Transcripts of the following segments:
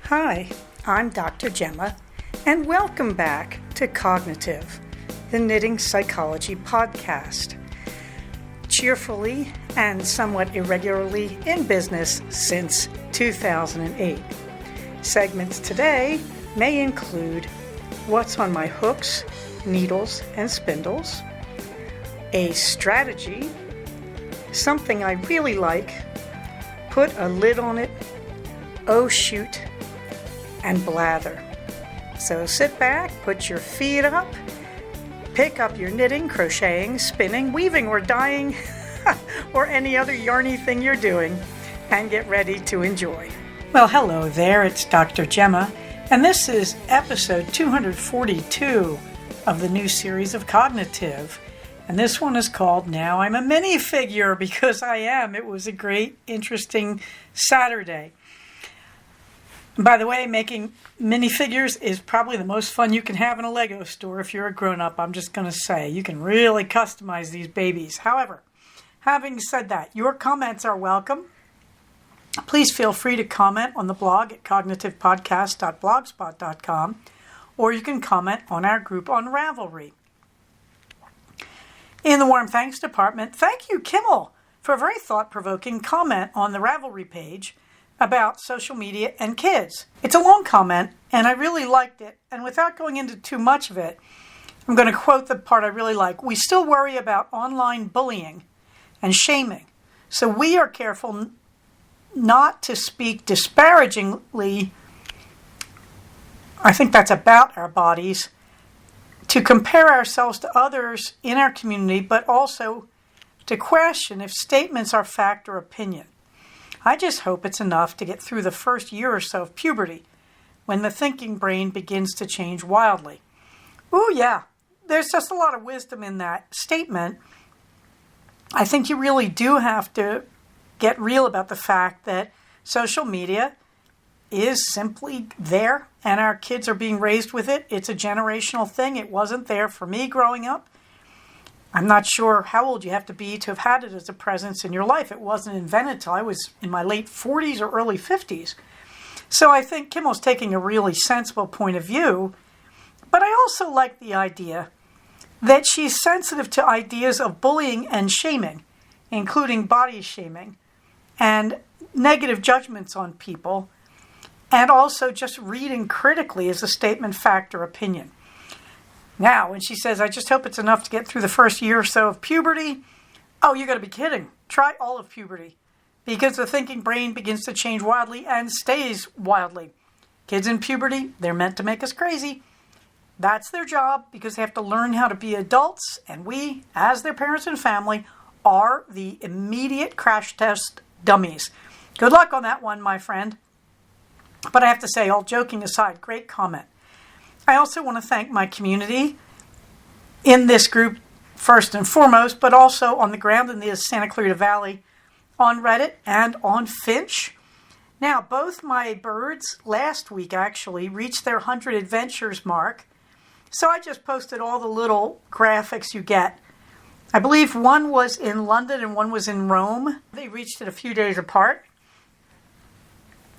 Hi, I'm Dr. Gemma, and welcome back to Cognitive, the Knitting Psychology podcast. Cheerfully and somewhat irregularly in business since 2008. Segments today may include what's on my hooks, needles, and spindles, a strategy, something I really like, put a lid on it, oh shoot, and blather. So sit back, put your feet up, pick up your knitting, crocheting, spinning, weaving, or dyeing, or any other yarny thing you're doing, and get ready to enjoy. Well, hello there, it's Dr. Gemma, and this is episode 242 of the new series of Cognitive. And this one is called Now I'm a Minifigure, because I am. It was a great, interesting Saturday. And by the way, making minifigures is probably the most fun you can have in a Lego store if you're a grown-up. I'm just going to say, you can really customize these babies. However, having said that, your comments are welcome. Please feel free to comment on the blog at cognitivepodcast.blogspot.com, or you can comment on our group on Ravelry. In the Warm Thanks department, thank you, Kimmel, for a very thought-provoking comment on the Ravelry page about social media and kids. It's a long comment, and I really liked it. And without going into too much of it, I'm going to quote the part I really like. We still worry about online bullying and shaming, so we are careful not to speak disparagingly, I think that's about our bodies, to compare ourselves to others in our community, but also to question if statements are fact or opinion. I just hope it's enough to get through the first year or so of puberty, when the thinking brain begins to change wildly. Ooh, yeah, there's just a lot of wisdom in that statement. I think you really do have to get real about the fact that social media is simply there, and our kids are being raised with it. It's a generational thing. It wasn't there for me growing up. I'm not sure how old you have to be to have had it as a presence in your life. It wasn't invented until I was in my late 40s or early 50s. So I think Kimmel's taking a really sensible point of view, but I also like the idea that she's sensitive to ideas of bullying and shaming, including body shaming and negative judgments on people, and also just reading critically as a statement, fact, or opinion. Now, when she says, I just hope it's enough to get through the first year or so of puberty, oh, you got to be kidding. Try all of puberty, because the thinking brain begins to change wildly and stays wildly. Kids in puberty, they're meant to make us crazy. That's their job, because they have to learn how to be adults, and we, as their parents and family, are the immediate crash test dummies. Good luck on that one, my friend. But I have to say, all joking aside, great comment. I also want to thank my community in this group first and foremost, but also on the ground in the Santa Clarita Valley, on Reddit, and on Finch. Now, both my birds last week actually reached their 100 adventures mark. So I just posted all the little graphics you get. I believe one was in London and one was in Rome. They reached it a few days apart.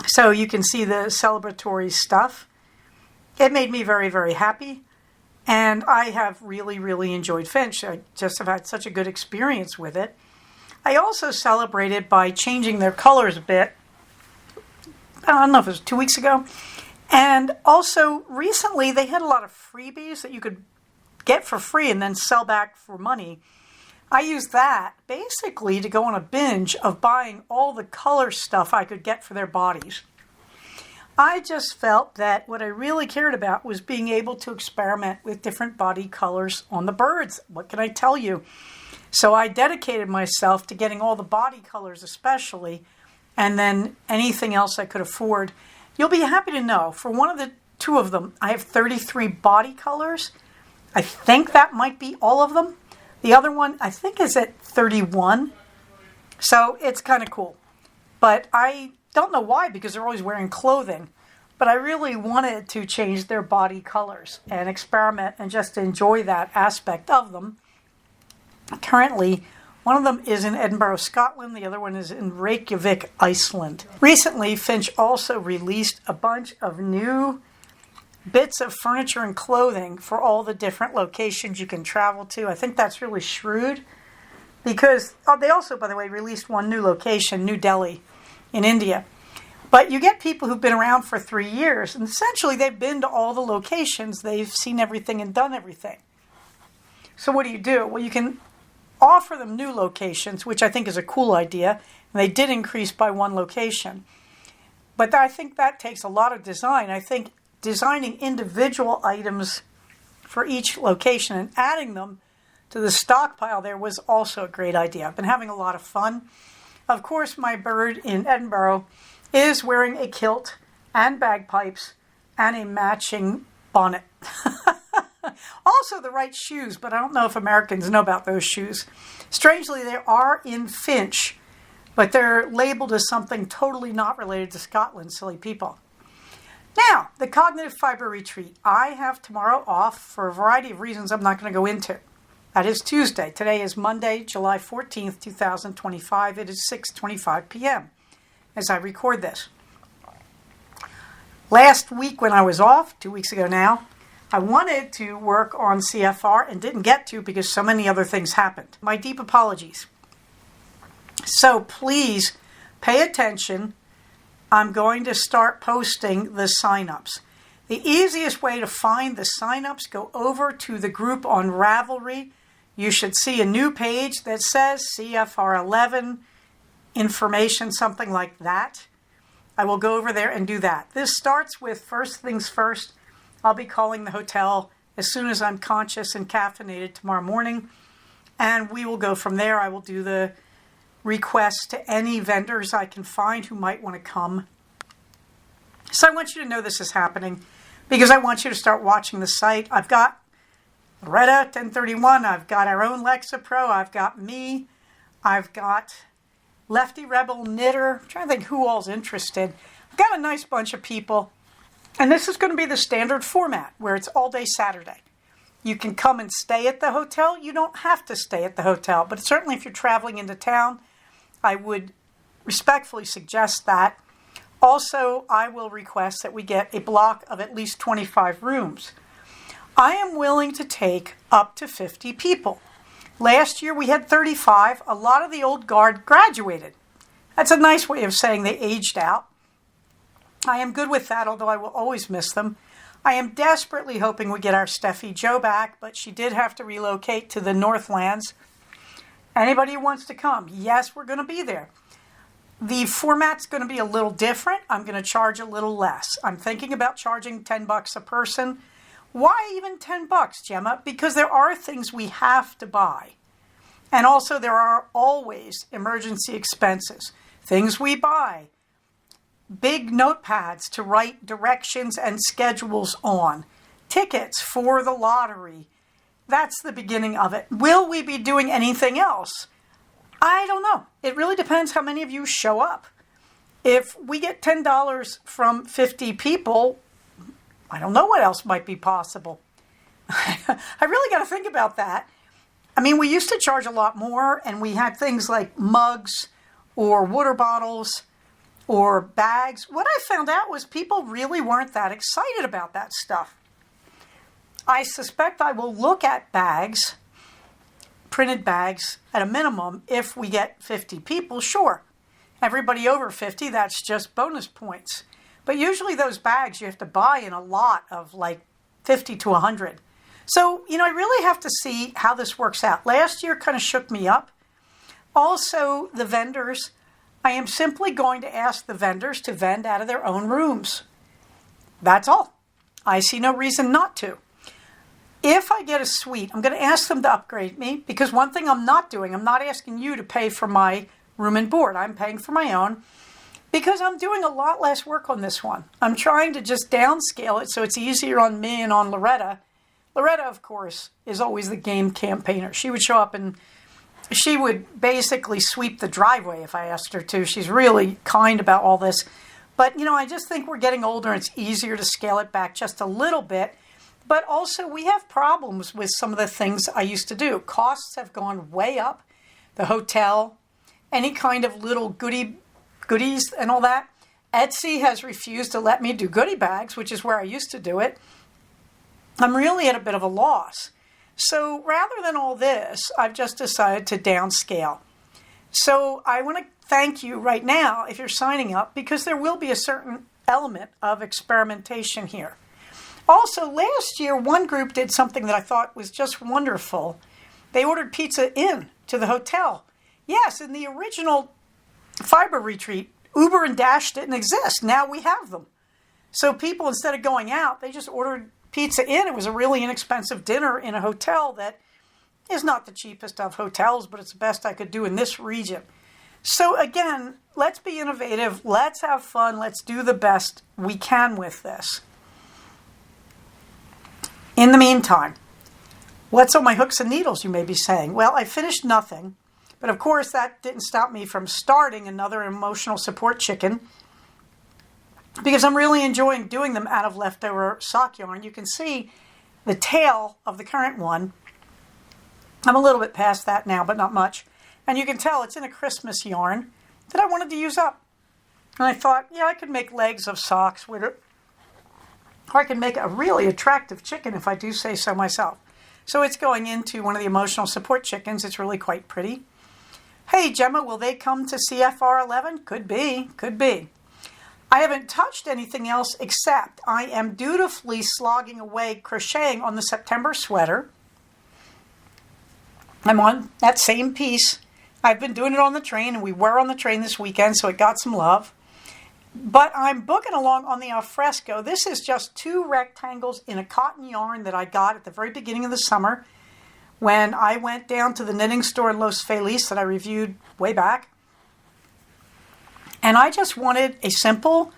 So you can see the celebratory stuff. It made me very, very happy. And I have really, really enjoyed Finch. I just have had such a good experience with it. I also celebrated by changing their colors a bit. I don't know if it was 2 weeks ago. And also, recently, they had a lot of freebies that you could get for free and then sell back for money. I used that basically to go on a binge of buying all the color stuff I could get for their bodies. I just felt that what I really cared about was being able to experiment with different body colors on the birds. What can I tell you? So I dedicated myself to getting all the body colors especially, and then anything else I could afford. You'll be happy to know, for one of the two of them, I have 33 body colors. I think that might be all of them. The other one, I think, is at 31. So it's kind of cool. But I don't know why, because they're always wearing clothing. But I really wanted to change their body colors and experiment and just enjoy that aspect of them. Currently, One of them is in Edinburgh, Scotland. The other one is in Reykjavik, Iceland. Recently, Finch also released a bunch of new bits of furniture and clothing for all the different locations you can travel to. I think that's really shrewd because they also, by the way, released one new location, New Delhi in India. But you get people who've been around for 3 years, and essentially they've been to all the locations. They've seen everything and done everything. So what do? Well, you can offer them new locations, which I think is a cool idea. And they did increase by one location. But I think that takes a lot of design. I think designing individual items for each location and adding them to the stockpile there was also a great idea. I've been having a lot of fun. Of course, my bird in Edinburgh is wearing a kilt and bagpipes and a matching bonnet. Also the right shoes, but I don't know if Americans know about those shoes. Strangely, they are in Finch, but they're labeled as something totally not related to Scotland, silly people. Now, the Cognitive Fiber Retreat. I have tomorrow off for a variety of reasons I'm not going to go into. That is Tuesday. Today is Monday, July 14th, 2025. It is 6:25 p.m. as I record this. Last week when I was off, 2 weeks ago now, I wanted to work on CFR and didn't get to because so many other things happened. My deep apologies. So please pay attention. I'm going to start posting the signups. The easiest way to find the signups, go over to the group on Ravelry. You should see a new page that says CFR 11 information, something like that. I will go over there and do that. This starts with first things first. I'll be calling the hotel as soon as I'm conscious and caffeinated tomorrow morning, and we will go from there. I will do the requests to any vendors I can find who might want to come. So I want you to know this is happening because I want you to start watching the site. I've got Loretta 1031. I've got our own Lexapro. I've got me. I've got Lefty Rebel Knitter. I'm trying to think who all's interested. I've got a nice bunch of people. And this is going to be the standard format where it's all day Saturday. You can come and stay at the hotel. You don't have to stay at the hotel, but certainly if you're traveling into town, I would respectfully suggest that. Also, I will request that we get a block of at least 25 rooms. I am willing to take up to 50 people. Last year we had 35. A lot of the old guard graduated. That's a nice way of saying they aged out. I am good with that, although I will always miss them. I am desperately hoping we get our Steffi Jo back, but she did have to relocate to the Northlands. Anybody who wants to come, yes, we're going to be there. The format's going to be a little different. I'm going to charge a little less. I'm thinking about charging $10 a person. Why even $10, Gemma? Because there are things we have to buy. And also there are always emergency expenses. Things we buy. Big notepads to write directions and schedules on. Tickets for the lottery. That's the beginning of it. Will we be doing anything else? I don't know. It really depends how many of you show up. If we get $10 from 50 people, I don't know what else might be possible. I really got to think about that. I mean, we used to charge a lot more, and we had things like mugs or water bottles or bags. What I found out was people really weren't that excited about that stuff. I suspect I will look at bags, printed bags, at a minimum if we get 50 people, sure. Everybody over 50, that's just bonus points. But usually those bags you have to buy in a lot of like 50 to 100. So, I really have to see how this works out. Last year kind of shook me up. Also, the vendors, I am simply going to ask the vendors to vend out of their own rooms. That's all. I see no reason not to. If I get a suite, I'm going to ask them to upgrade me because one thing I'm not doing, I'm not asking you to pay for my room and board. I'm paying for my own because I'm doing a lot less work on this one. I'm trying to just downscale it so it's easier on me and on Loretta. Loretta, of course, is always the game campaigner. She would show up and she would basically sweep the driveway if I asked her to. She's really kind about all this. But, I just think we're getting older and it's easier to scale it back just a little bit. But also we have problems with some of the things I used to do. Costs have gone way up. the hotel, any kind of little goodies and all that. Etsy has refused to let me do goodie bags, which is where I used to do it. I'm really at a bit of a loss. So rather than all this, I've just decided to downscale. So I want to thank you right now if you're signing up, because there will be a certain element of experimentation here. Also, last year, one group did something that I thought was just wonderful. They ordered pizza in to the hotel. Yes, in the original fiber retreat, Uber and Dash didn't exist. Now we have them. So people, instead of going out, they just ordered pizza in. It was a really inexpensive dinner in a hotel that is not the cheapest of hotels, but it's the best I could do in this region. So again, let's be innovative. Let's have fun. Let's do the best we can with this. In the meantime, what's on my hooks and needles, you may be saying? Well, I finished nothing. But of course, that didn't stop me from starting another emotional support chicken, because I'm really enjoying doing them out of leftover sock yarn. You can see the tail of the current one. I'm a little bit past that now, but not much. And you can tell it's in a Christmas yarn that I wanted to use up. And I thought, yeah, I could make legs of socks with it. Or I could make a really attractive chicken if I do say so myself. So it's going into one of the emotional support chickens. It's really quite pretty. Hey, Gemma, will they come to CFR 11? Could be, could be. I haven't touched anything else except I am dutifully slogging away crocheting on the September sweater. I'm on that same piece. I've been doing it on the train, and we were on the train this weekend, so it got some love. But I'm booking along on the alfresco. This is just 2 rectangles in a cotton yarn that I got at the very beginning of the summer when I went down to the knitting store in Los Feliz that I reviewed way back. And I just wanted a simple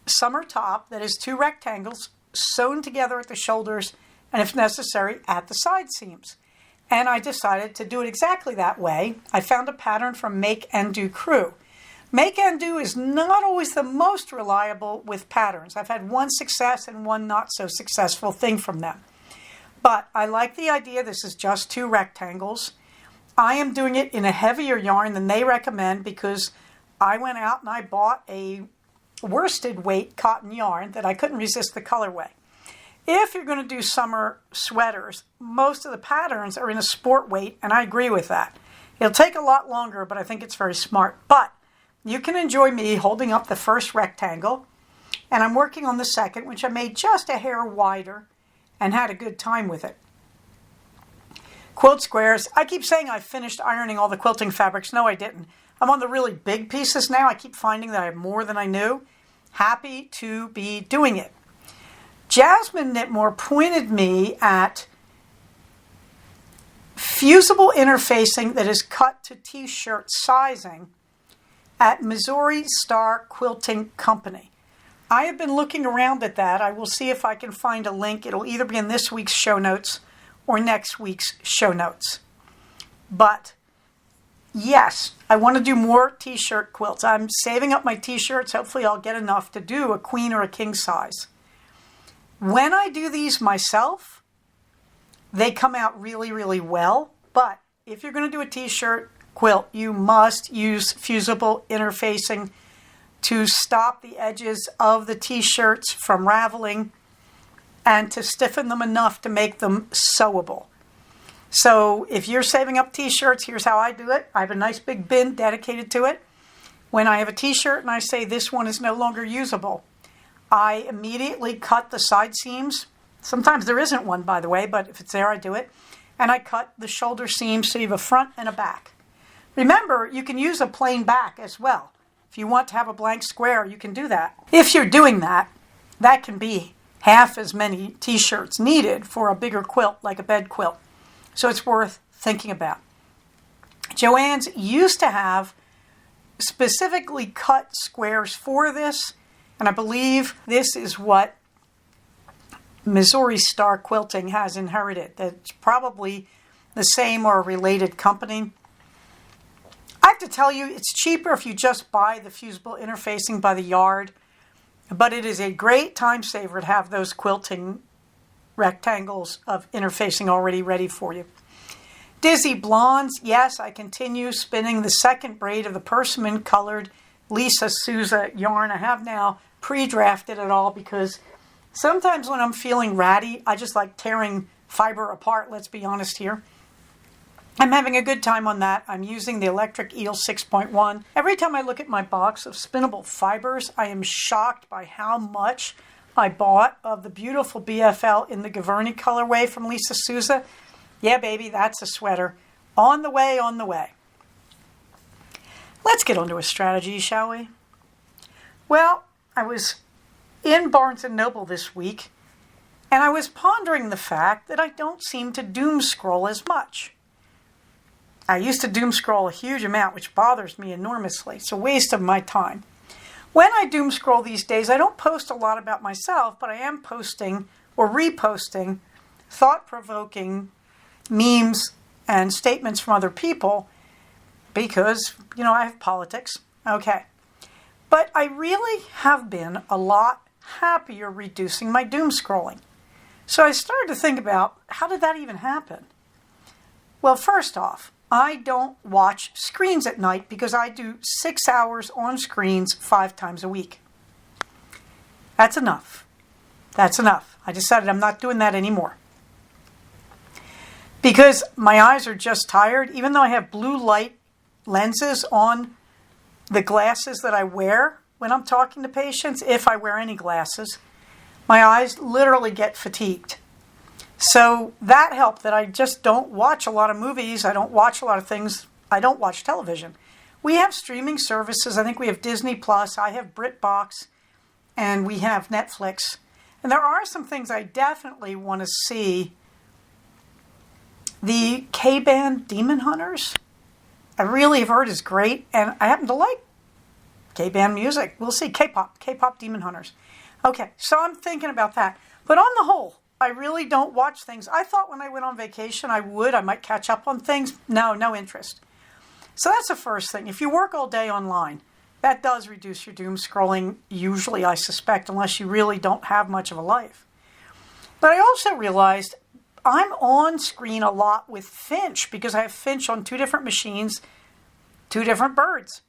summer top that is 2 rectangles sewn together at the shoulders and, if necessary, at the side seams. And I decided to do it exactly that way. I found a pattern from Make and Do Crew. Make and Do is not always the most reliable with patterns. I've had one success and one not so successful thing from them. But I like the idea. This is just 2 rectangles. I am doing it in a heavier yarn than they recommend because I went out and I bought a worsted weight cotton yarn that I couldn't resist the colorway. If you're going to do summer sweaters, most of the patterns are in a sport weight, and I agree with that. It'll take a lot longer, but I think it's very smart. But you can enjoy me holding up the first rectangle, and I'm working on the second, which I made just a hair wider and had a good time with it. Quilt squares. I keep saying I finished ironing all the quilting fabrics. No, I didn't. I'm on the really big pieces now. I keep finding that I have more than I knew. Happy to be doing it. Jasmine Knitmore pointed me at fusible interfacing that is cut to t-shirt sizing at Missouri Star Quilting Company. I have been looking around at that. I will see if I can find a link. It'll either be in this week's show notes or next week's show notes. But yes, I want to do more t-shirt quilts. I'm saving up my t-shirts. Hopefully I'll get enough to do a queen or a king size. When I do these myself, they come out really, really well. But if you're going to do a t-shirt quilt, you must use fusible interfacing to stop the edges of the t-shirts from raveling and to stiffen them enough to make them sewable. So if you're saving up t-shirts, here's how I do it. I have a nice big bin dedicated to it. When I have a t-shirt and I say this one is no longer usable, I immediately cut the side seams. Sometimes there isn't one, by the way, but if it's there, I do it. And I cut the shoulder seams so you have a front and a back. Remember, you can use a plain back as well. If you want to have a blank square, you can do that. If you're doing that, that can be half as many t-shirts needed for a bigger quilt, like a bed quilt. So it's worth thinking about. Joann's used to have specifically cut squares for this, and I believe this is what Missouri Star Quilting has inherited. That's probably the same or a related company. I have to tell you, it's cheaper if you just buy the fusible interfacing by the yard, but it is a great time saver to have those quilting rectangles of interfacing already ready for you. Dizzy Blondes, yes, I continue spinning the second braid of the persimmon colored Lisa Souza yarn. I have now pre-drafted it all because sometimes when I'm feeling ratty, I just like tearing fiber apart, let's be honest here. I'm having a good time on that. I'm using the Electric Eel 6.1. Every time I look at my box of spinnable fibers, I am shocked by how much I bought of the beautiful BFL in the Gaverny colorway from Lisa Souza. Yeah, baby, that's a sweater. On the way, on the way. Let's get on to a strategy, shall we? Well, I was in Barnes & Noble this week, and I was pondering the fact that I don't seem to doom scroll as much. I used to doom scroll a huge amount, which bothers me enormously. It's a waste of my time. When I doom scroll these days, I don't post a lot about myself, but I am posting or reposting thought-provoking memes and statements from other people because, I have politics. Okay. But I really have been a lot happier reducing my doom scrolling. So I started to think about, how did that even happen? Well, first off, I don't watch screens at night because I do 6 hours on screens 5 times a week. That's enough. That's enough. I decided I'm not doing that anymore. Because my eyes are just tired, even though I have blue light lenses on the glasses that I wear when I'm talking to patients, if I wear any glasses, my eyes literally get fatigued. So that helped that I just don't watch a lot of movies. I don't watch a lot of things. I don't watch television. We have streaming services. I think we have Disney Plus. I have BritBox. And we have Netflix. And there are some things I definitely want to see. The K-band Demon Hunters, I really have heard is great, and I happen to like K-band music. We'll see. K-pop Demon Hunters. Okay, so I'm thinking about that. But on the whole, I really don't watch things. I thought when I went on vacation I might catch up on things. No interest. So that's the first thing. If you work all day online, that does reduce your doom scrolling, usually, I suspect, unless you really don't have much of a life. But I also realized I'm on screen a lot with Finch because I have Finch on 2 different machines, 2 different birds.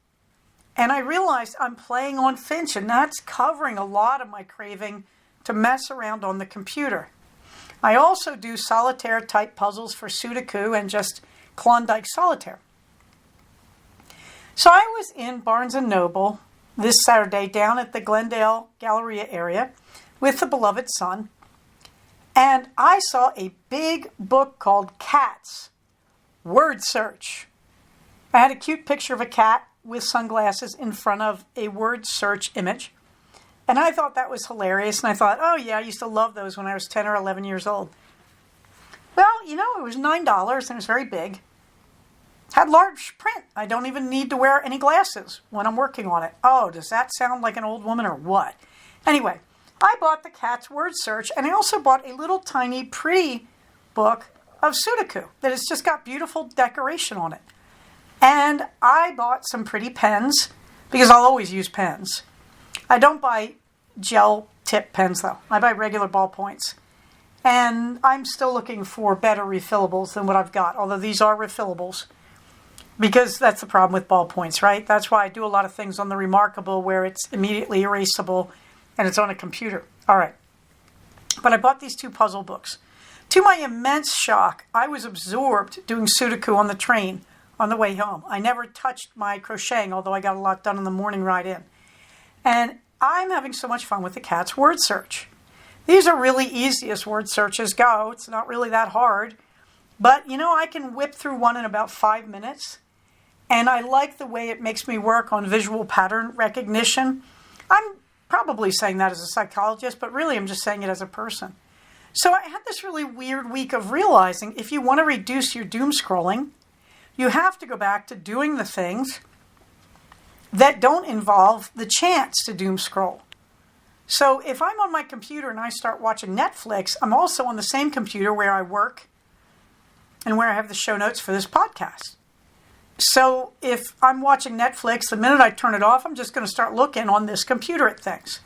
And I realized I'm playing on Finch, and that's covering a lot of my craving to mess around on the computer. I also do solitaire type puzzles for Sudoku and just Klondike Solitaire. So I was in Barnes & Noble this Saturday down at the Glendale Galleria area with the beloved son. And I saw a big book called Cats, Word Search. I had a cute picture of a cat with sunglasses in front of a word search image. And I thought that was hilarious. And I thought, oh yeah, I used to love those when I was 10 or 11 years old. Well, it was $9 and it was very big. Had large print. I don't even need to wear any glasses when I'm working on it. Oh, does that sound like an old woman or what? Anyway, I bought the Cat's Word Search, and I also bought a little tiny pretty book of Sudoku that has just got beautiful decoration on it. And I bought some pretty pens because I'll always use pens. I don't buy gel tip pens though. I buy regular ballpoints. And I'm still looking for better refillables than what I've got, although these are refillables. Because that's the problem with ballpoints, right? That's why I do a lot of things on the Remarkable where it's immediately erasable and it's on a computer. All right. But I bought these 2 puzzle books. To my immense shock, I was absorbed doing Sudoku on the train on the way home. I never touched my crocheting, although I got a lot done on the morning ride in. And I'm having so much fun with the Cat's Word Search. These are really easy as word searches go. It's not really that hard. But, I can whip through one in about 5 minutes. And I like the way it makes me work on visual pattern recognition. I'm probably saying that as a psychologist, but really I'm just saying it as a person. So I had this really weird week of realizing if you want to reduce your doom scrolling, you have to go back to doing the things that don't involve the chance to doom scroll. So if I'm on my computer and I start watching Netflix, I'm also on the same computer where I work and where I have the show notes for this podcast. So if I'm watching Netflix, the minute I turn it off, I'm just going to start looking on this computer at things.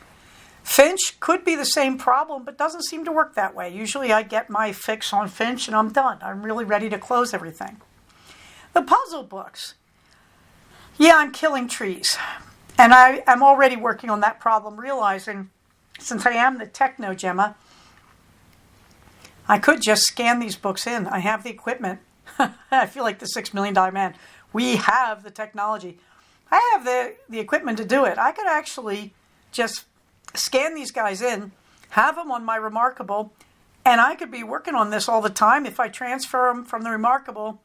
Finch could be the same problem, but doesn't seem to work that way. Usually I get my fix on Finch and I'm done. I'm really ready to close everything. The puzzle books. Yeah, I'm killing trees. And I am already working on that problem, realizing since I am the techno Gemma, I could just scan these books in. I have the equipment. I feel like the $6 million man. We have the technology. I have the equipment to do it. I could actually just scan these guys in, have them on my Remarkable, and I could be working on this all the time if I transfer them from the Remarkable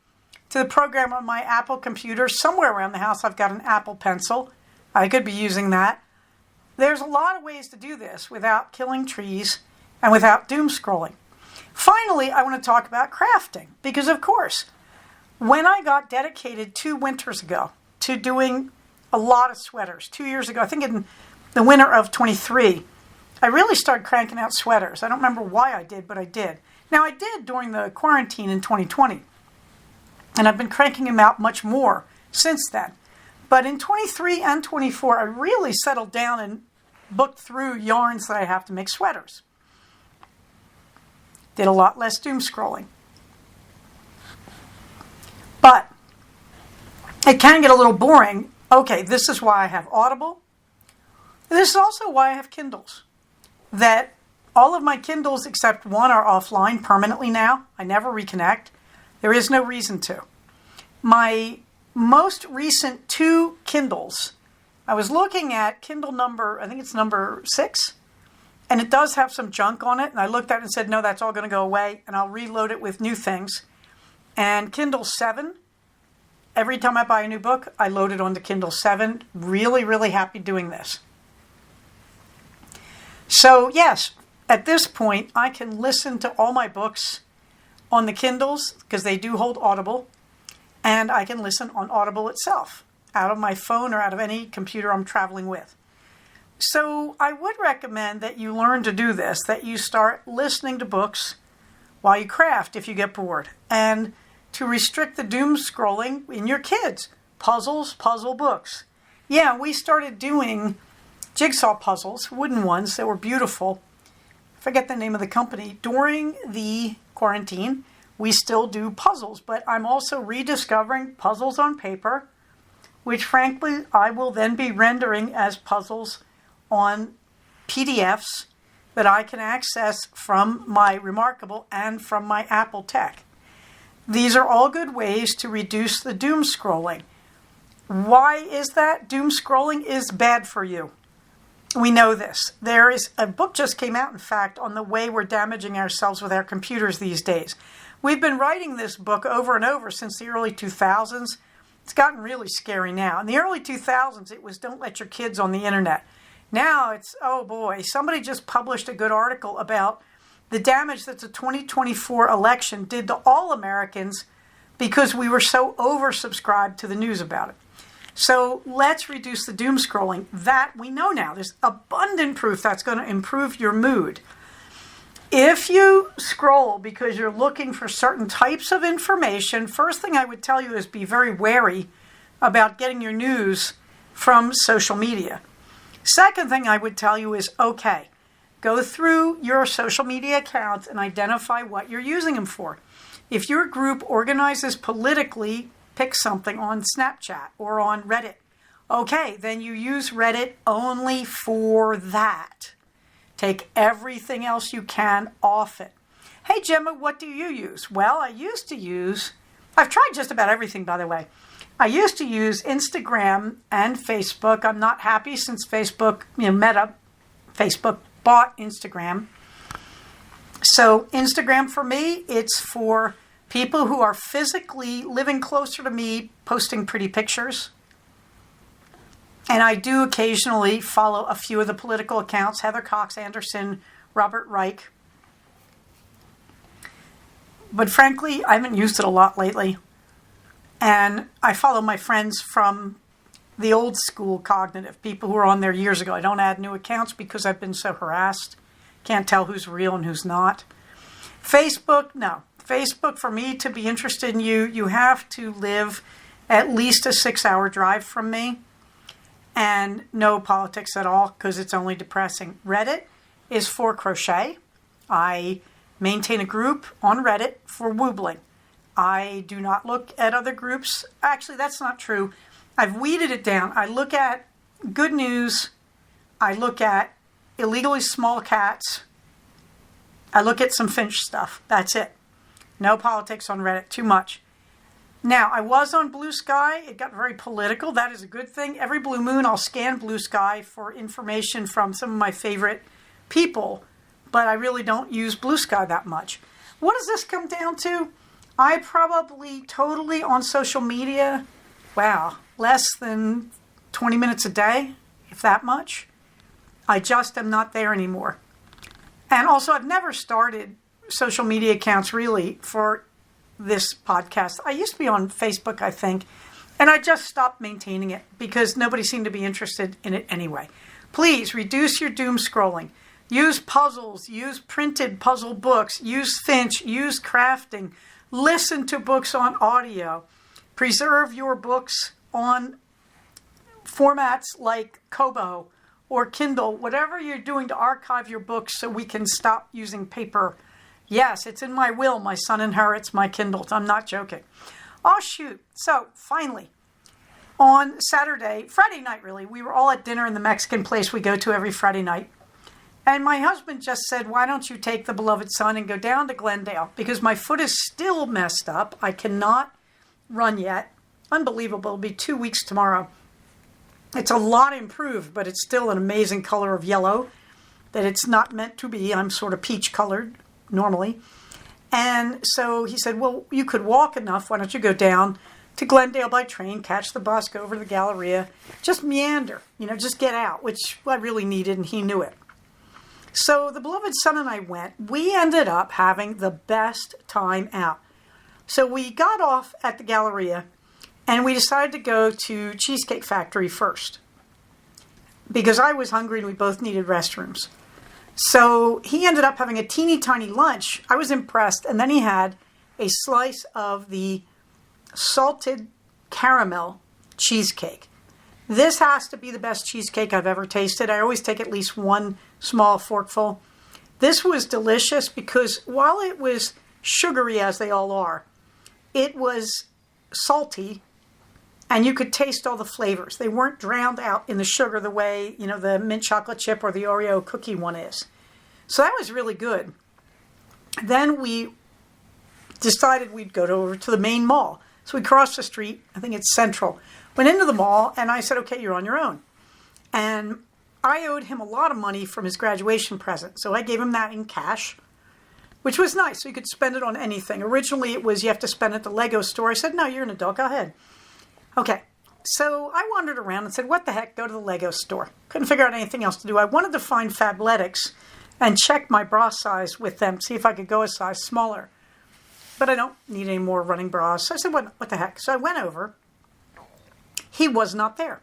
to the program on my Apple computer. Somewhere around the house I've got an Apple Pencil. I could be using that. There's a lot of ways to do this without killing trees and without doom scrolling. Finally, I want to talk about crafting because, of course, when I got dedicated 2 winters ago to doing a lot of sweaters, 2 years ago, I think in the winter of 23, I really started cranking out sweaters. I don't remember why I did, but I did. Now, I did during the quarantine in 2020, and I've been cranking them out much more since then. But in 23 and 24, I really settled down and booked through yarns that I have to make sweaters. Did a lot less doom scrolling. But it can get a little boring. Okay, this is why I have Audible. This is also why I have Kindles. That all of my Kindles except one are offline permanently now. I never reconnect. There is no reason to. My most recent 2 Kindles, I was looking at Kindle number, I think it's number 6, and it does have some junk on it. And I looked at it and said, no, that's all going to go away, and I'll reload it with new things. And Kindle 7, every time I buy a new book, I load it onto Kindle 7. Really, really happy doing this. So yes, at this point, I can listen to all my books on the Kindles because they do hold Audible, and I can listen on Audible itself, out of my phone or out of any computer I'm traveling with. So I would recommend that you learn to do this, that you start listening to books while you craft if you get bored, and to restrict the doom scrolling in your kids. Puzzles, puzzle books. Yeah, we started doing jigsaw puzzles, wooden ones that were beautiful. I forget the name of the company. During the quarantine, we still do puzzles, but I'm also rediscovering puzzles on paper, which frankly I will then be rendering as puzzles on PDFs that I can access from my Remarkable and from my Apple Tech. These are all good ways to reduce the doom scrolling. Why is that? Doom scrolling is bad for you. We know this. There is a book just came out, in fact, on the way we're damaging ourselves with our computers these days. We've been writing this book over and over since the early 2000s. It's gotten really scary now. In the early 2000s, it was don't let your kids on the internet. Now it's, oh boy, somebody just published a good article about the damage that the 2024 election did to all Americans because we were so oversubscribed to the news about it. So let's reduce the doom scrolling. That we know now. There's abundant proof that's going to improve your mood. If you scroll because you're looking for certain types of information, first thing I would tell you is be very wary about getting your news from social media. Second thing I would tell you is, okay, go through your social media accounts and identify what you're using them for. If your group organizes politically, pick something on Snapchat or on Reddit. Okay, then you use Reddit only for that. Take everything else you can off it. Hey, Gemma, what do you use? Well, I've tried just about everything, by the way. I used to use Instagram and Facebook. I'm not happy since Facebook, Facebook bought Instagram. So Instagram for me, it's for people who are physically living closer to me, posting pretty pictures. And I do occasionally follow a few of the political accounts, Heather Cox Anderson, Robert Reich. But frankly, I haven't used it a lot lately. And I follow my friends from the old school cognitive, people who were on there years ago. I don't add new accounts because I've been so harassed. Can't tell who's real and who's not. Facebook, no. Facebook, for me to be interested in you, you have to live at least a 6-hour drive from me. and no politics at all because it's only depressing. Reddit is for crochet. I maintain a group on Reddit for woobling. I do not look at other groups. Actually, that's not true. I've weeded it down. I look at good news. I look at illegally small cats. I look at some Finch stuff. That's it. No politics on Reddit. Too much. Now, I was on Blue Sky. It got very political. That is a good thing. Every blue moon, I'll scan Blue Sky for information from some of my favorite people, but I really don't use Blue Sky that much. What does this come down to? I probably totally on social media, less than 20 minutes a day, if that much. I just am not there anymore. And also, I've never started social media accounts really for this podcast. I used to be on Facebook, I think, and I just stopped maintaining it because nobody seemed to be interested in it anyway. Please reduce your doom scrolling. Use puzzles, use printed puzzle books, use Finch, use crafting, listen to books on audio, preserve your books on formats like Kobo or Kindle, whatever you're doing to archive your books so we can stop using paper. Yes, it's in my will. My son inherits my Kindles. I'm not joking. Oh, shoot. So, finally, on Friday night really, we were all at dinner in the Mexican place we go to every Friday night. And my husband just said, why don't you take the beloved son and go down to Glendale? Because my foot is still messed up. I cannot run yet. Unbelievable. It'll be 2 weeks tomorrow. It's a lot improved, but it's still an amazing color of yellow that it's not meant to be. I'm sort of peach colored normally. And so he said, well, you could walk enough. Why don't you go down to Glendale by train, catch the bus, go over to the Galleria, just meander, just get out, which I really needed, and he knew it. So the beloved son and I went. We ended up having the best time out. So we got off at the Galleria, and we decided to go to Cheesecake Factory first because I was hungry and we both needed restrooms. So he ended up having a teeny tiny lunch. I was impressed. And then he had a slice of the salted caramel cheesecake. This has to be the best cheesecake I've ever tasted. I always take at least one small forkful. This was delicious because while it was sugary, as they all are, it was salty and you could taste all the flavors. They weren't drowned out in the sugar the way, the mint chocolate chip or the Oreo cookie one is. So that was really good. Then we decided we'd go over to the main mall. So we crossed the street, I think it's Central, went into the mall, and I said, okay, you're on your own. And I owed him a lot of money from his graduation present. So I gave him that in cash, which was nice. So you could spend it on anything. Originally it was you have to spend it at the Lego store. I said, no, you're an adult, go ahead. Okay, so I wandered around and said, what the heck, go to the Lego store. Couldn't figure out anything else to do. I wanted to find Fabletics and check my bra size with them, see if I could go a size smaller. But I don't need any more running bras. So I said, what the heck? So I went over. He was not there.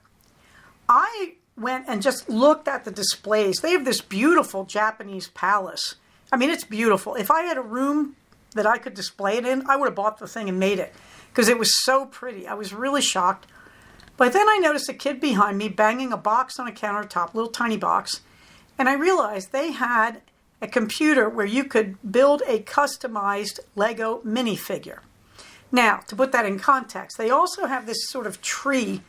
I went and just looked at the displays. They have this beautiful Japanese palace. I mean, it's beautiful. If I had a room that I could display it in, I would have bought the thing and made it because it was so pretty. I was really shocked. But then I noticed a kid behind me banging a box on a countertop, little tiny box, and I realized they had a computer where you could build a customized Lego minifigure. Now, to put that in context, they also have this sort of tree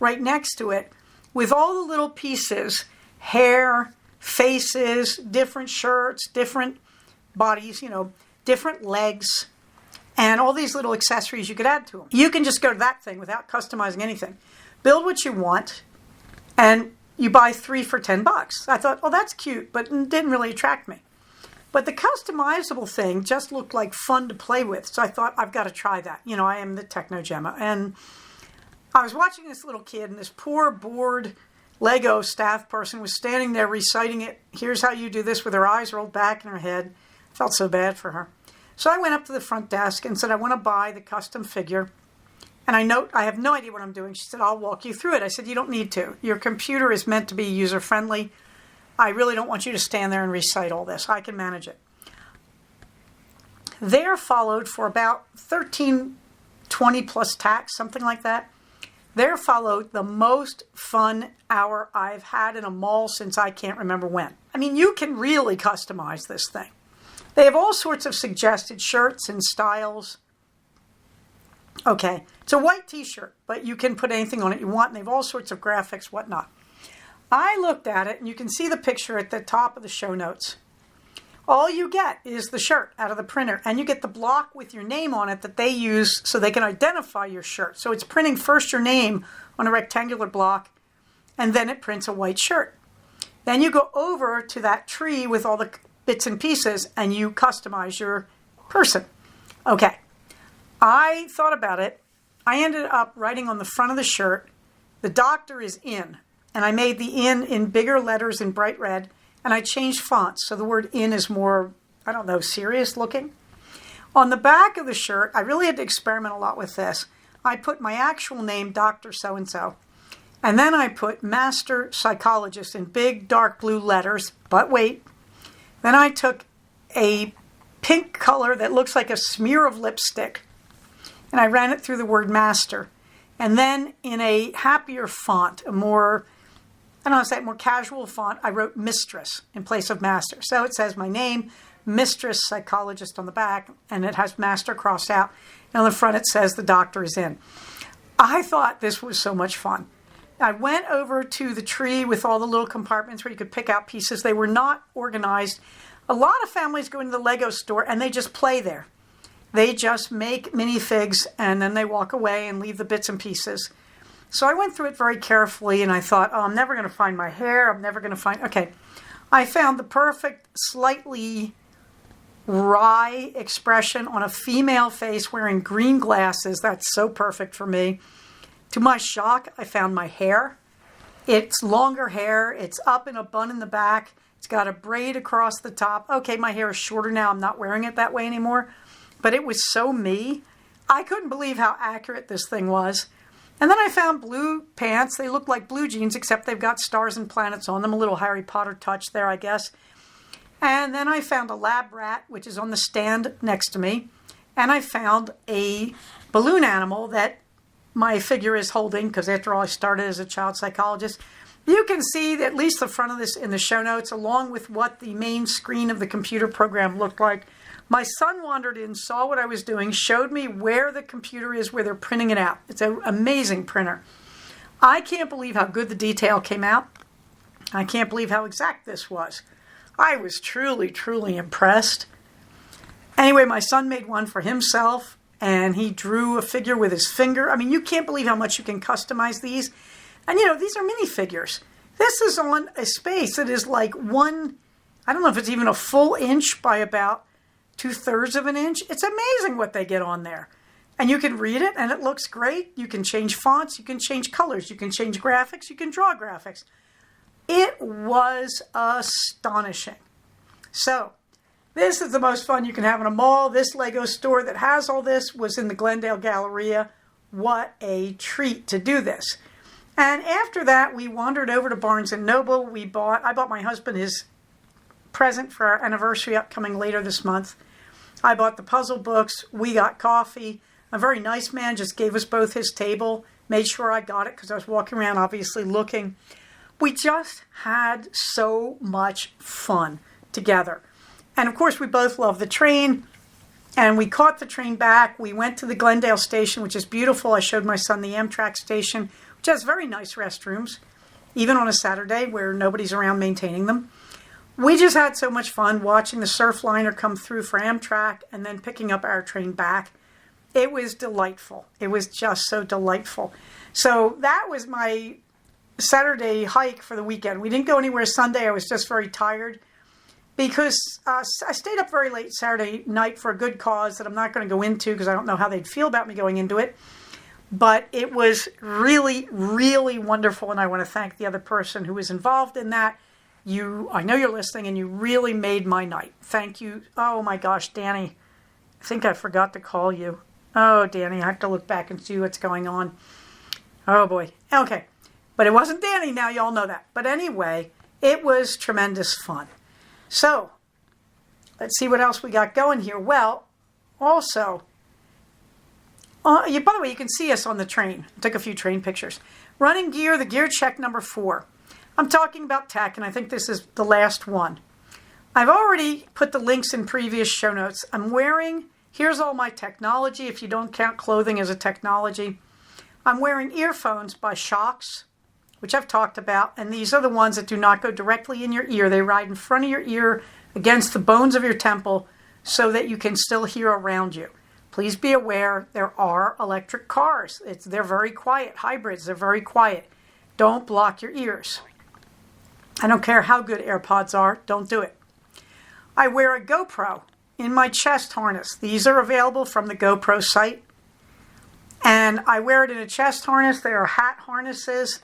right next to it with all the little pieces, hair, faces, different shirts, different bodies, different legs, and all these little accessories you could add to them. You can just go to that thing without customizing anything. Build what you want, and you buy 3 for $10. I thought, oh, that's cute, but it didn't really attract me. But the customizable thing just looked like fun to play with. So I thought, I've got to try that. I am the techno Gemma. And I was watching this little kid, and this poor, bored Lego staff person was standing there reciting it. Here's how you do this with her eyes rolled back in her head. I felt so bad for her. So I went up to the front desk and said, I want to buy the custom figure. And I have no idea what I'm doing. She said, I'll walk you through it. I said, you don't need to. Your computer is meant to be user-friendly. I really don't want you to stand there and recite all this. I can manage it. There followed for about $13.20 plus tax, something like that, There followed the most fun hour I've had in a mall since I can't remember when. I mean, you can really customize this thing. They have all sorts of suggested shirts and styles. Okay, it's a white t-shirt, but you can put anything on it you want, and they have all sorts of graphics, whatnot. I looked at it, and you can see the picture at the top of the show notes. All you get is the shirt out of the printer, and you get the block with your name on it that they use so they can identify your shirt. So it's printing first your name on a rectangular block, and then it prints a white shirt. Then you go over to that tree with all the bits and pieces, and you customize your person. Okay, I thought about it. I ended up writing on the front of the shirt, "The doctor is in," and I made the in bigger letters in bright red, and I changed fonts, so the word in is more, I don't know, serious looking. On the back of the shirt, I really had to experiment a lot with this. I put my actual name, Dr. So-and-so, and then I put Master Psychologist in big dark blue letters, but wait. Then I took a pink color that looks like a smear of lipstick, and I ran it through the word master. And then in a happier font, a more, I don't know how to say it, more casual font, I wrote mistress in place of master. So it says my name, Mistress Psychologist on the back, and it has master crossed out. And on the front it says the doctor is in. I thought this was so much fun. I went over to the tree with all the little compartments where you could pick out pieces. They were not organized. A lot of families go into the Lego store and they just play there. They just make minifigs and then they walk away and leave the bits and pieces. So I went through it very carefully and I thought, oh, I'm never going to find my hair. I'm never going to find... Okay, I found the perfect, slightly wry expression on a female face wearing green glasses. That's so perfect for me. To my shock, I found my hair. It's longer hair. It's up in a bun in the back. It's got a braid across the top. Okay, my hair is shorter now. I'm not wearing it that way anymore. But it was so me. I couldn't believe how accurate this thing was. And then I found blue pants. They look like blue jeans, except they've got stars and planets on them. A little Harry Potter touch there, I guess. And then I found a lab rat, which is on the stand next to me. And I found a balloon animal that my figure is holding, because after all, I started as a child psychologist. You can see at least the front of this in the show notes, along with what the main screen of the computer program looked like. My son wandered in, saw what I was doing, showed me where the computer is, where they're printing it out. It's an amazing printer. I can't believe how good the detail came out. I can't believe how exact this was. I was truly, truly impressed. Anyway, my son made one for himself, and he drew a figure with his finger. I mean, you can't believe how much you can customize these. And, you know, these are minifigures. This is on a space that is like one, I don't know if it's even a full inch by about 2/3 of an inch. It's amazing what they get on there. And you can read it, and it looks great. You can change fonts. You can change colors. You can change graphics. You can draw graphics. It was astonishing. So, this is the most fun you can have in a mall. This Lego store that has all this was in the Glendale Galleria. What a treat to do this. And after that, we wandered over to Barnes & Noble. I bought my husband his present for our anniversary upcoming later this month. I bought the puzzle books. We got coffee. A very nice man just gave us both his table. Made sure I got it because I was walking around obviously looking. We just had so much fun together. And of course, we both love the train. And we caught the train back. We went to the Glendale station, which is beautiful. I showed my son the Amtrak station, which has very nice restrooms, even on a Saturday where nobody's around maintaining them. We just had so much fun watching the Surfliner come through for Amtrak and then picking up our train back. It was delightful. It was just so delightful. So that was my Saturday hike for the weekend. We didn't go anywhere Sunday. I was just very tired because I stayed up very late Saturday night for a good cause that I'm not going to go into because I don't know how they'd feel about me going into it. But it was really, really wonderful, and I want to thank the other person who was involved in that. I know you're listening, and you really made my night. Thank you. Oh, my gosh, Danny. I think I forgot to call you. Oh, Danny, I have to look back and see what's going on. Oh, boy. Okay. But it wasn't Danny now. You all know that. But anyway, it was tremendous fun. So, let's see what else we got going here. Well, also, By the way, you can see us on the train. I took a few train pictures. Running gear, the gear check number 4. I'm talking about tech, and I think this is the last one. I've already put the links in previous show notes. Here's all my technology, if you don't count clothing as a technology. I'm wearing earphones by Shocks, which I've talked about, and these are the ones that do not go directly in your ear. They ride in front of your ear against the bones of your temple so that you can still hear around you. Please be aware there are electric cars. They're very quiet. Hybrids, they're very quiet. Don't block your ears. I don't care how good AirPods are. Don't do it. I wear a GoPro in my chest harness. These are available from the GoPro site. And I wear it in a chest harness. They are hat harnesses.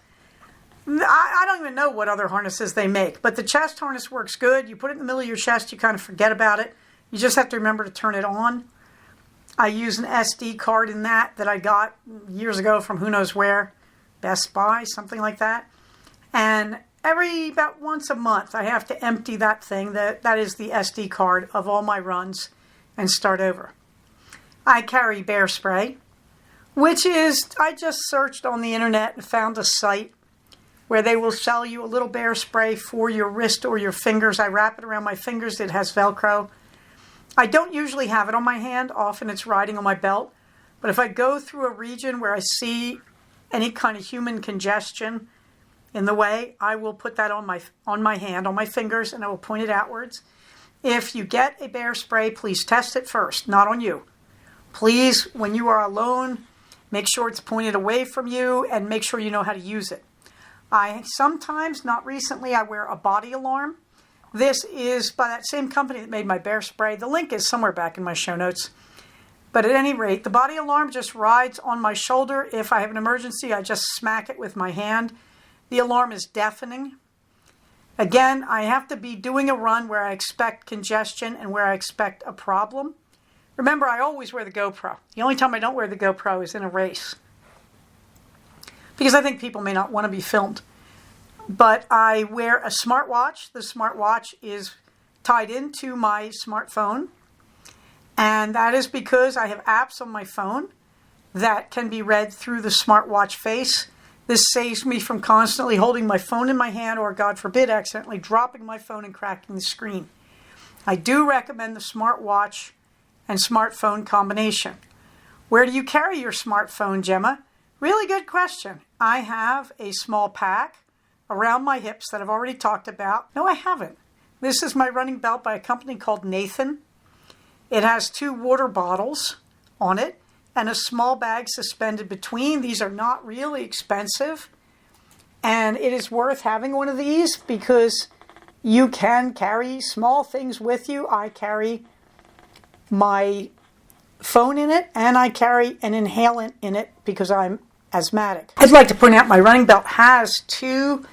I don't even know what other harnesses they make, but the chest harness works good. You put it in the middle of your chest, you kind of forget about it. You just have to remember to turn it on. I use an SD card in that I got years ago from who knows where, Best Buy, something like that. And about once a month, I have to empty that thing. That is the SD card of all my runs and start over. I carry bear spray, which is, I just searched on the internet and found a site where they will sell you a little bear spray for your wrist or your fingers. I wrap it around my fingers. It has Velcro. I don't usually have it on my hand. Often it's riding on my belt. But if I go through a region where I see any kind of human congestion in the way, I will put that on my hand, on my fingers, and I will point it outwards. If you get a bear spray, please test it first, not on you. Please, when you are alone, make sure it's pointed away from you and make sure you know how to use it. I sometimes, not recently, I wear a body alarm. This is by that same company that made my bear spray. The link is somewhere back in my show notes. But at any rate, the body alarm just rides on my shoulder. If I have an emergency, I just smack it with my hand. The alarm is deafening. Again, I have to be doing a run where I expect congestion and where I expect a problem. Remember, I always wear the GoPro. The only time I don't wear the GoPro is in a race, because I think people may not want to be filmed. But I wear a smartwatch. The smartwatch is tied into my smartphone. And that is because I have apps on my phone that can be read through the smartwatch face. This saves me from constantly holding my phone in my hand or, God forbid, accidentally dropping my phone and cracking the screen. I do recommend the smartwatch and smartphone combination. Where do you carry your smartphone, Gemma? Really good question. I have a small pack around my hips that I've already talked about. No, I haven't. This is my running belt by a company called Nathan. It has 2 water bottles on it and a small bag suspended between. These are not really expensive. And it is worth having one of these because you can carry small things with you. I carry my phone in it and I carry an inhalant in it because I'm asthmatic. I'd like to point out my running belt has 2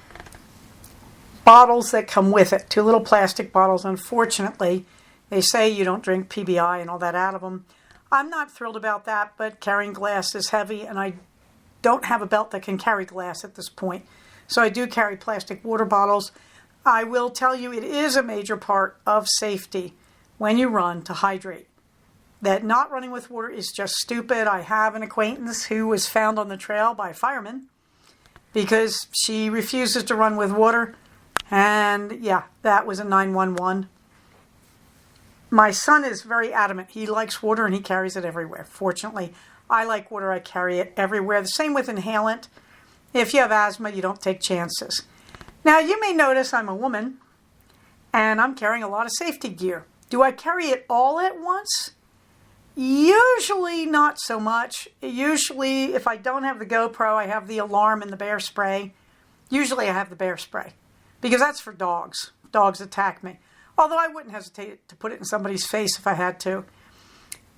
bottles that come with it, 2 little plastic bottles. Unfortunately, they say you don't drink PBI and all that out of them. I'm not thrilled about that, but carrying glass is heavy, and I don't have a belt that can carry glass at this point. So I do carry plastic water bottles. I will tell you it is a major part of safety when you run to hydrate. That not running with water is just stupid. I have an acquaintance who was found on the trail by a fireman because she refuses to run with water. And yeah, that was a 911. My son is very adamant. He likes water and he carries it everywhere. Fortunately, I like water. I carry it everywhere. The same with inhalant. If you have asthma, you don't take chances. Now, you may notice I'm a woman and I'm carrying a lot of safety gear. Do I carry it all at once? Usually not so much. Usually, if I don't have the GoPro, I have the alarm and the bear spray. Usually I have the bear spray because that's for dogs. Dogs attack me. Although I wouldn't hesitate to put it in somebody's face if I had to.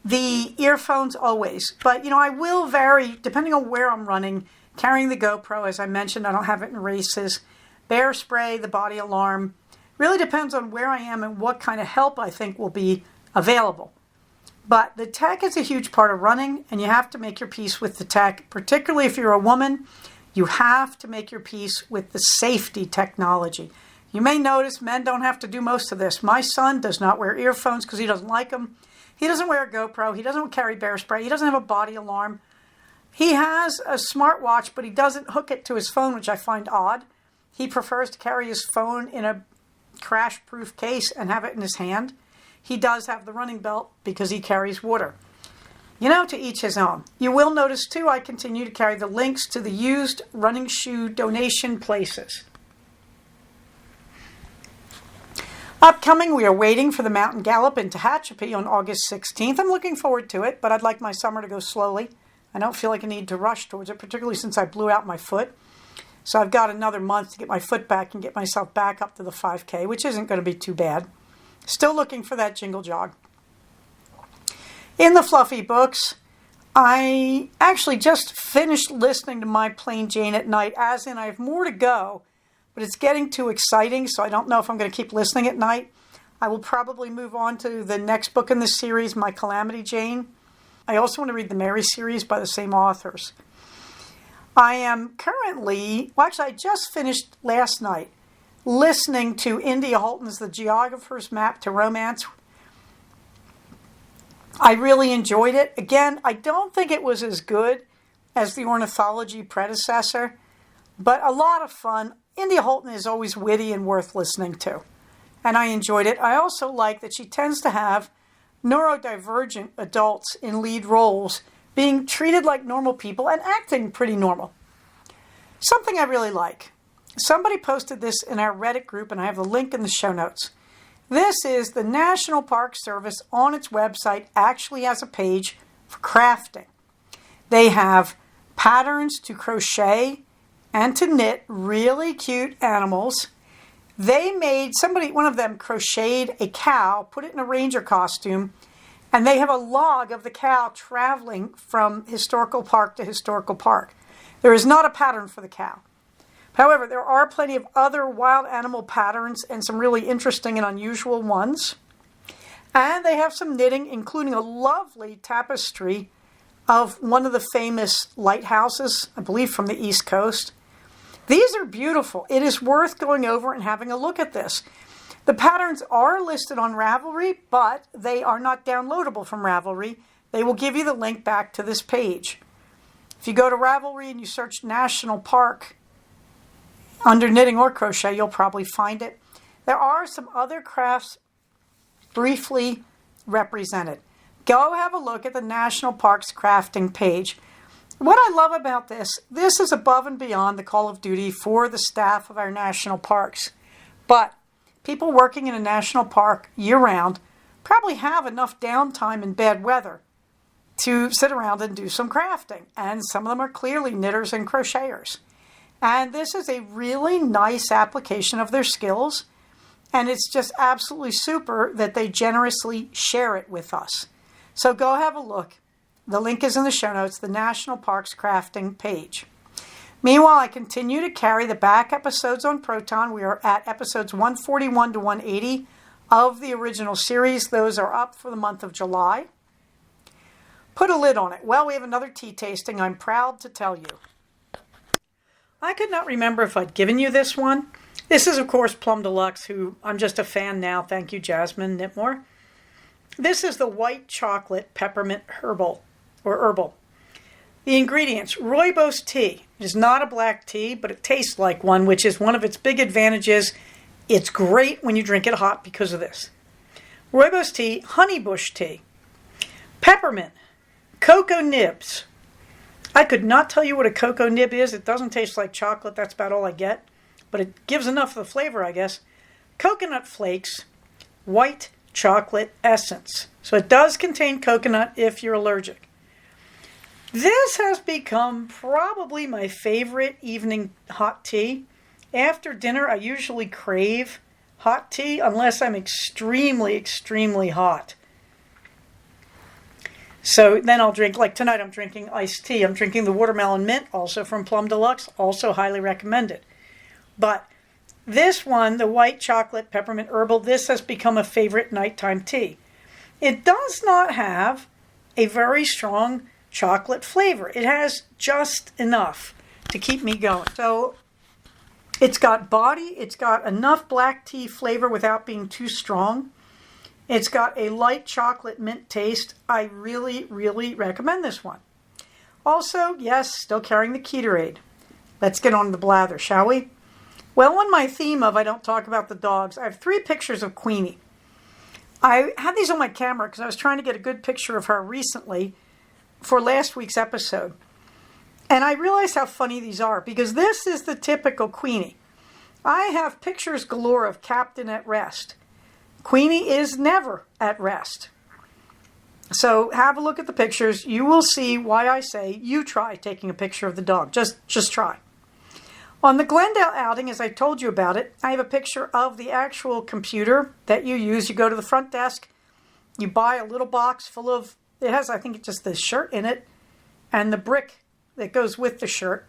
The earphones always. But, I will vary, depending on where I'm running, carrying the GoPro. As I mentioned, I don't have it in races. Bear spray, the body alarm. Really depends on where I am and what kind of help I think will be available. But the tech is a huge part of running, and you have to make your peace with the tech. Particularly if you're a woman, you have to make your peace with the safety technology. You may notice men don't have to do most of this. My son does not wear earphones because he doesn't like them. He doesn't wear a GoPro. He doesn't carry bear spray. He doesn't have a body alarm. He has a smartwatch, but he doesn't hook it to his phone, which I find odd. He prefers to carry his phone in a crash-proof case and have it in his hand. He does have the running belt because he carries water. To each his own. You will notice, too, I continue to carry the links to the used running shoe donation places. Upcoming, we are waiting for the Mountain Gallop in Tehachapi on August 16th. I'm looking forward to it, but I'd like my summer to go slowly. I don't feel like I need to rush towards it, particularly since I blew out my foot. So I've got another month to get my foot back and get myself back up to the 5K, which isn't going to be too bad. Still looking for that jingle jog. In the fluffy books, I actually just finished listening to My Plain Jane at night, as in I have more to go, but it's getting too exciting, so I don't know if I'm going to keep listening at night. I will probably move on to the next book in this series, My Calamity Jane. I also want to read the Mary series by the same authors. I am currently, I just finished last night listening to India Holton's The Geographer's Map to Romance. I really enjoyed it. Again, I don't think it was as good as the ornithology predecessor, but a lot of fun. India Holton is always witty and worth listening to, and I enjoyed it. I also like that she tends to have neurodivergent adults in lead roles being treated like normal people and acting pretty normal. Something I really like. Somebody posted this in our Reddit group, and I have the link in the show notes. This is the National Park Service on its website actually has a page for crafting. They have patterns to crochet and to knit really cute animals. They made, one of them crocheted a cow, put it in a ranger costume, and they have a log of the cow traveling from historical park to historical park. There is not a pattern for the cow. However, there are plenty of other wild animal patterns and some really interesting and unusual ones. And they have some knitting, including a lovely tapestry of one of the famous lighthouses, I believe from the East Coast. These are beautiful. It is worth going over and having a look at this. The patterns are listed on Ravelry, but they are not downloadable from Ravelry. They will give you the link back to this page. If you go to Ravelry and you search National Park under knitting or crochet, you'll probably find it. There are some other crafts briefly represented. Go have a look at the National Parks crafting page. What I love about this is above and beyond the call of duty for the staff of our national parks. But people working in a national park year-round probably have enough downtime in bad weather to sit around and do some crafting. And some of them are clearly knitters and crocheters. And this is a really nice application of their skills. And it's just absolutely super that they generously share it with us. So go have a look. The link is in the show notes, the National Parks Crafting page. Meanwhile, I continue to carry the back episodes on Proton. We are at episodes 141 to 180 of the original series. Those are up for the month of July. Put a lid on it. Well, we have another tea tasting, I'm proud to tell you. I could not remember if I'd given you this one. This is, of course, Plum Deluxe, who I'm just a fan now. Thank you, Jasmine Knitmore. This is the white chocolate peppermint herbal. The ingredients: rooibos tea. It is not a black tea, but it tastes like one, which is one of its big advantages. It's great when you drink it hot because of this. Rooibos tea, honeybush tea, peppermint, cocoa nibs. I could not tell you what a cocoa nib is. It doesn't taste like chocolate. That's about all I get. But it gives enough of the flavor, I guess. Coconut flakes, white chocolate essence. So it does contain coconut if you're allergic. This has become probably my favorite evening hot tea. After dinner, I usually crave hot tea unless I'm extremely, extremely hot. So then I'll drink, like tonight I'm drinking iced tea. I'm drinking the watermelon mint, also from Plum Deluxe, also highly recommended. But this one, the white chocolate peppermint herbal, this has become a favorite nighttime tea. It does not have a very strong chocolate flavor. It has just enough to keep me going. So It's got body. It's got enough black tea flavor without being too strong. It's got a light chocolate mint taste. I really, really recommend this one. Also, yes, still carrying the Keterade. Let's get on to the blather, shall we? Well, on my theme of I don't talk about the dogs, I have 3 pictures of Queenie. I had these on my camera because I was trying to get a good picture of her recently for last week's episode. And I realized how funny these are because this is the typical Queenie. I have pictures galore of Captain at rest. Queenie is never at rest. So have a look at the pictures. You will see why I say you try taking a picture of the dog. Just try. On the Glendale outing, as I told you about it, I have a picture of the actual computer that you use. You go to the front desk, you buy a little box full of, it has, I think, just the shirt in it and the brick that goes with the shirt.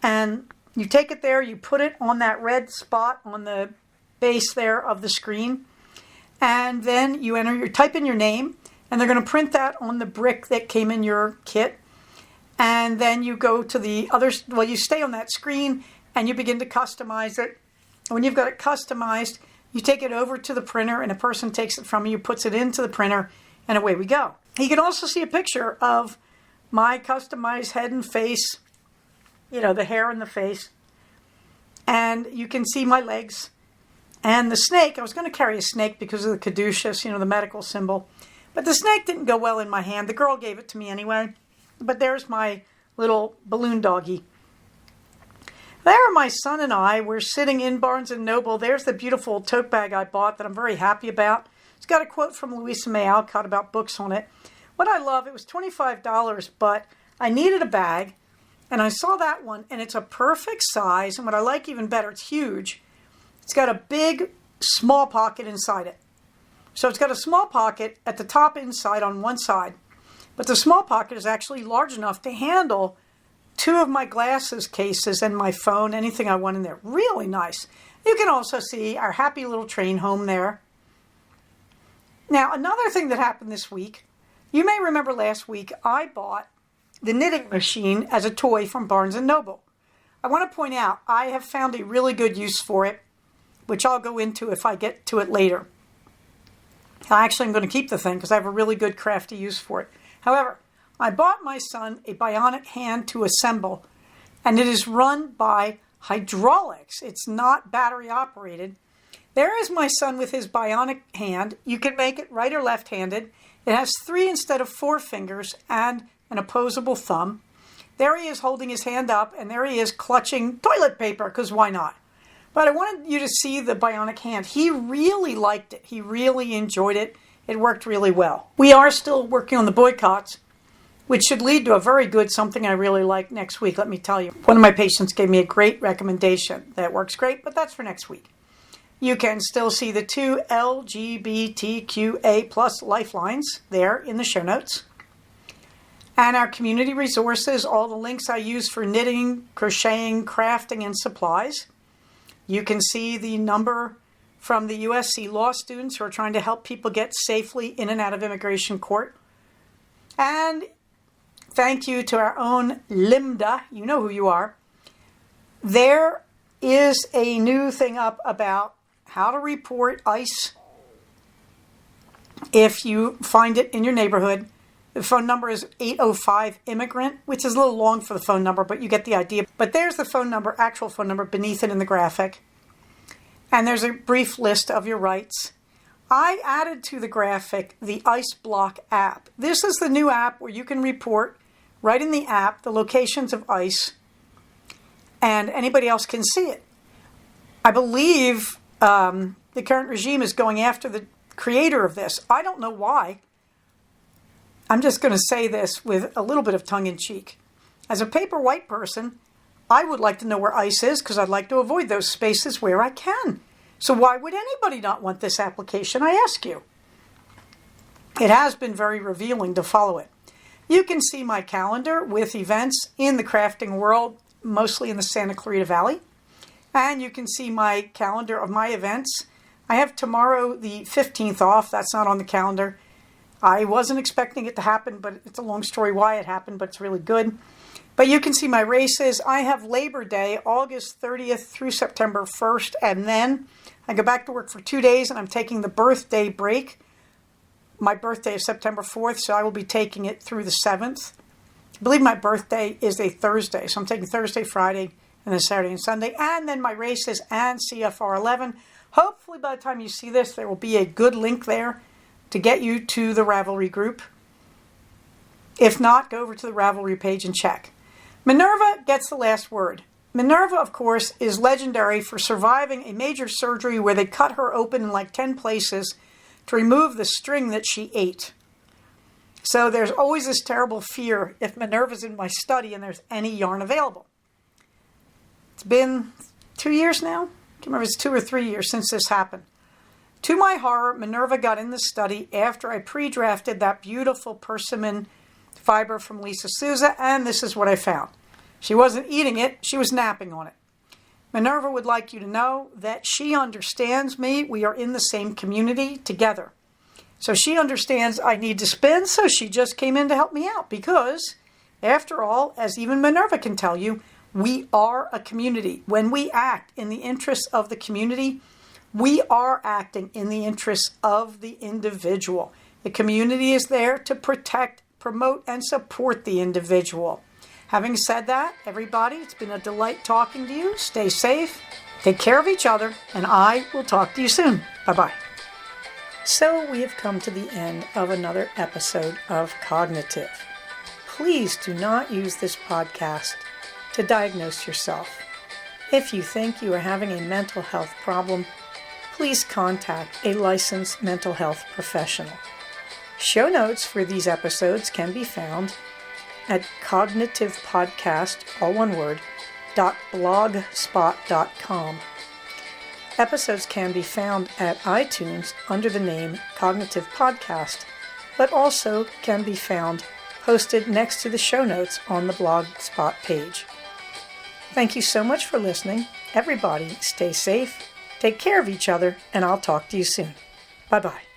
And you take it there, you put it on that red spot on the base there of the screen. And then you type in your name, and they're going to print that on the brick that came in your kit. And then you go to the other, well, you stay on that screen and you begin to customize it. When you've got it customized, you take it over to the printer and a person takes it from you, puts it into the printer, and away we go. You can also see a picture of my customized head and face, the hair and the face. And you can see my legs. And the snake, I was going to carry a snake because of the caduceus, the medical symbol. But the snake didn't go well in my hand. The girl gave it to me anyway. But there's my little balloon doggy. There, my son and I were sitting in Barnes & Noble. There's the beautiful tote bag I bought that I'm very happy about. It's got a quote from Louisa May Alcott about books on it. What I love, it was $25, but I needed a bag. And I saw that one, and it's a perfect size. And what I like even better, it's huge. It's got a big, small pocket inside it. So it's got a small pocket at the top inside on one side. But the small pocket is actually large enough to handle 2 of my glasses cases and my phone, anything I want in there. Really nice. You can also see our happy little train home there. Now, another thing that happened this week, you may remember last week I bought the knitting machine as a toy from Barnes & Noble. I want to point out I have found a really good use for it, which I'll go into if I get to it later. I actually am going to keep the thing because I have a really good crafty use for it. However, I bought my son a bionic hand to assemble, and it is run by hydraulics. It's not battery operated. There is my son with his bionic hand. You can make it right or left-handed. It has 3 instead of 4 fingers and an opposable thumb. There he is holding his hand up, and there he is clutching toilet paper, because why not? But I wanted you to see the bionic hand. He really liked it. He really enjoyed it. It worked really well. We are still working on the boycotts, which should lead to a very good something I really like next week, let me tell you. One of my patients gave me a great recommendation that works great, but that's for next week. You can still see the 2 LGBTQA plus lifelines there in the show notes. And our community resources, all the links I use for knitting, crocheting, crafting, and supplies. You can see the number from the USC law students who are trying to help people get safely in and out of immigration court. And thank you to our own Linda, you know who you are. There is a new thing up about how to report ICE if you find it in your neighborhood. The phone number is 805-IMMIGRANT, which is a little long for the phone number, but you get the idea. But there's the phone number, actual phone number, beneath it in the graphic. And there's a brief list of your rights. I added to the graphic the ICE Block app. This is the new app where you can report right in the app the locations of ICE, and anybody else can see it. I believe the current regime is going after the creator of this. I don't know why. I'm just going to say this with a little bit of tongue-in-cheek. As a paper white person, I would like to know where ICE is because I'd like to avoid those spaces where I can. So why would anybody not want this application, I ask you? It has been very revealing to follow it. You can see my calendar with events in the crafting world, mostly in the Santa Clarita Valley. And you can see my calendar of my events. I have tomorrow the 15th off. That's not on the calendar. I wasn't expecting it to happen, but it's a long story why it happened, but it's really good. But you can see my races. I have Labor Day, August 30th through September 1st, and then I go back to work for 2 days, and I'm taking the birthday break. My birthday is September 4th, so I will be taking it through the 7th. I believe my birthday is a Thursday, so I'm taking Thursday, Friday, and then Saturday and Sunday, and then my races and CFR 11. Hopefully by the time you see this, there will be a good link there to get you to the Ravelry group. If not, go over to the Ravelry page and check. Minerva gets the last word. Minerva, of course, is legendary for surviving a major surgery where they cut her open in like 10 places to remove the string that she ate. So there's always this terrible fear if Minerva's in my study and there's any yarn available. It's been 2 years now. I can't remember if it's 2 or 3 years since this happened. To my horror, Minerva got in the study after I pre-drafted that beautiful persimmon fiber from Lisa Souza, and this is what I found. She wasn't eating it, she was napping on it. Minerva would like you to know that she understands me. We are in the same community together. So she understands I need to spin, so she just came in to help me out because, after all, as even Minerva can tell you, we are a community. When we act in the interests of the community, we are acting in the interests of the individual. The community is there to protect, promote, and support the individual. Having said that, everybody, it's been a delight talking to you. Stay safe, take care of each other, and I will talk to you soon. Bye-bye. So we have come to the end of another episode of Cognitive. Please do not use this podcast to diagnose yourself. If you think you are having a mental health problem, please contact a licensed mental health professional. Show notes for these episodes can be found at cognitivepodcast, all one word, .blogspot.com. Episodes can be found at iTunes under the name Cognitive Podcast, but also can be found posted next to the show notes on the Blogspot page. Thank you so much for listening. Everybody, stay safe, take care of each other, and I'll talk to you soon. Bye-bye.